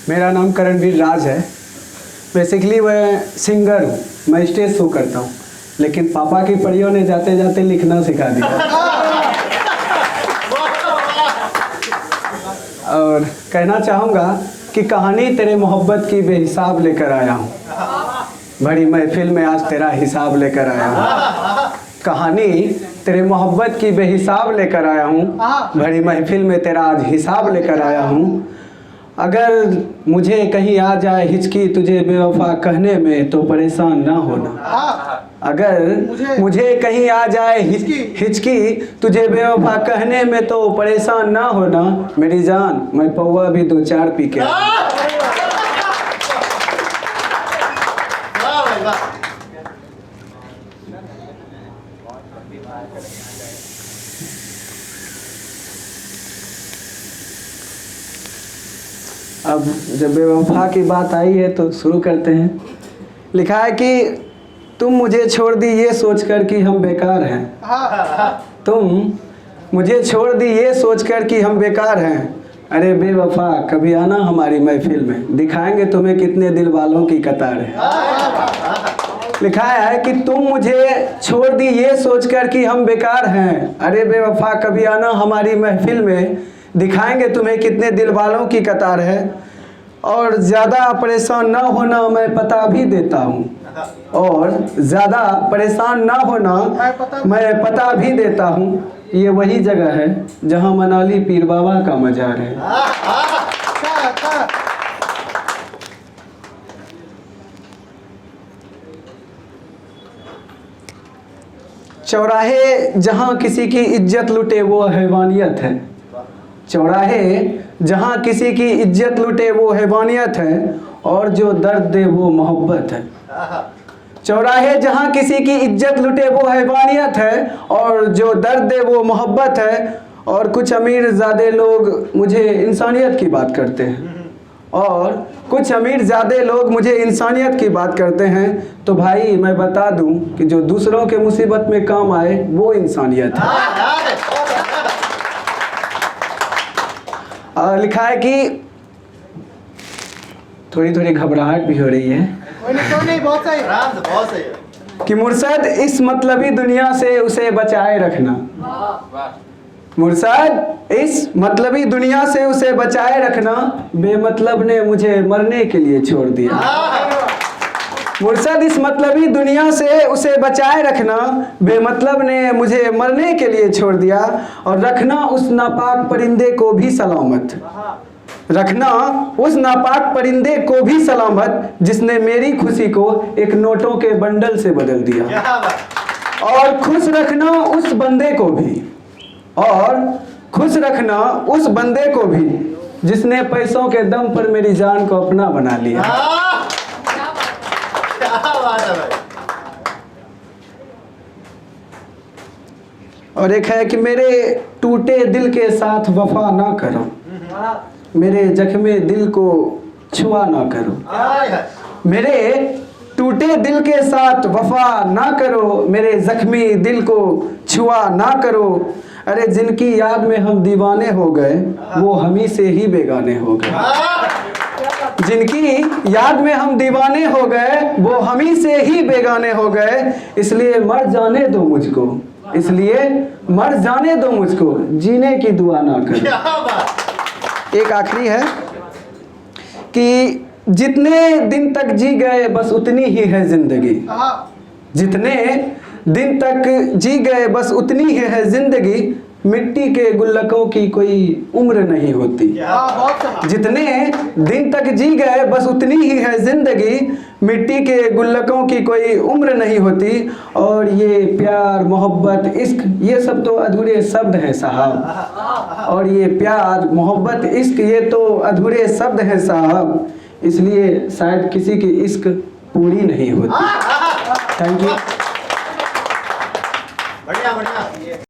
मेरा नाम करणवीर राज है। बेसिकली मैं सिंगर हूँ, मैं स्टेज शो करता हूँ, लेकिन पापा की परियों ने जाते जाते लिखना सिखा दिया। और कहना चाहूँगा कि कहानी तेरे मोहब्बत की बेहिसाब लेकर आया हूँ, बड़ी महफिल में आज तेरा हिसाब लेकर आया हूँ। कहानी तेरे मोहब्बत की बेहिसाब लेकर आया हूँ, बड़ी महफिल में तेरा आज हिसाब लेकर आया हूँ। अगर मुझे कहीं आ जाए हिचकी तुझे बेवफा कहने में तो परेशान ना होना। अगर मुझे कहीं आ जाए हिचकी तुझे बेवफा कहने में तो परेशान ना होना। मेरी जान मैं पौवा भी 2-4 पी के अब जब बेवफा की बात आई है तो शुरू करते हैं। लिखा है कि तुम मुझे छोड़ दी ये सोचकर कि हम बेकार हैं। तुम मुझे छोड़ दी ये सोचकर कि हम बेकार हैं। अरे बेवफा कभी आना हमारी महफिल में, दिखाएंगे तुम्हें कितने दिल वालों की कतार है। लिखा है कि तुम मुझे छोड़ दी ये सोचकर कि हम बेकार हैं। अरे बेवफा कभी आना हमारी महफिल में, दिखाएंगे तुम्हें कितने दिल वालों की कतार है। और ज़्यादा परेशान ना होना मैं पता भी देता हूँ, और ज़्यादा परेशान ना होना मैं पता भी देता हूँ। ये वही जगह है जहाँ मनाली पीर बाबा का मज़ार है। चौराहे जहाँ किसी की इज्जत लुटे वो हैवानियत है। चौराहे जहाँ किसी की इज्जत लुटे वो हैवानियत है, और जो दर्द दे वो मोहब्बत है। चौराहे जहाँ किसी की इज्जत लुटे वो हैवानियत है, और जो दर्द दे वो मोहब्बत है। और कुछ अमीर ज़्यादा लोग मुझे इंसानियत की बात करते हैं, और कुछ अमीर ज़्यादा लोग मुझे इंसानियत की बात करते हैं। तो भाई मैं बता दूं कि जो दूसरों के मुसीबत में काम आए वो इंसानियत है। और लिखा है कि थोड़ी थोड़ी घबराहट भी हो रही है कि मुर्शद इस मतलबी दुनिया से उसे बचाए रखना। मुर्शद इस मतलबी दुनिया से उसे बचाए रखना, बेमतलब ने मुझे मरने के लिए छोड़ दिया। मुर्शद इस मतलबी दुनिया से उसे बचाए रखना, बेमतलब ने मुझे मरने के लिए छोड़ दिया। और रखना उस नापाक परिंदे को भी सलामत, रखना उस नापाक परिंदे को भी सलामत, जिसने मेरी खुशी को एक नोटों के बंडल से बदल दिया। और खुश रखना उस बंदे को भी, और खुश रखना उस बंदे को भी, जिसने पैसों के दम पर मेरी जान को अपना बना लिया। और एक है कि मेरे टूटे दिल के साथ वफा ना करो, मेरे जख्मे दिल को छुआ ना करो। मेरे टूटे दिल के साथ वफा ना करो, मेरे जख्मी दिल को छुआ ना करो। अरे जिनकी याद में हम दीवाने हो गए वो हमी से ही बेगाने हो गए। जिनकी याद में हम दीवाने हो गए वो हमी से ही बेगाने हो गए। इसलिए मर जाने दो मुझको, इसलिए मर जाने दो मुझको, जीने की दुआ ना करो। एक आखिरी है कि जितने दिन तक जी गए बस उतनी ही है जिंदगी, जितने दिन तक जी गए बस उतनी ही है जिंदगी। मिट्टी के गुल्लकों की कोई उम्र नहीं होती। जितने दिन तक जी गए बस उतनी ही है जिंदगी, मिट्टी के गुल्लकों की कोई उम्र नहीं होती। और ये प्यार मोहब्बत इश्क ये सब तो अधूरे शब्द हैं साहब, और ये प्यार मोहब्बत इश्क ये तो अधूरे शब्द हैं साहब। इसलिए शायद किसी की इश्क पूरी नहीं होती। Thank you. बढ़िया बढ़िया।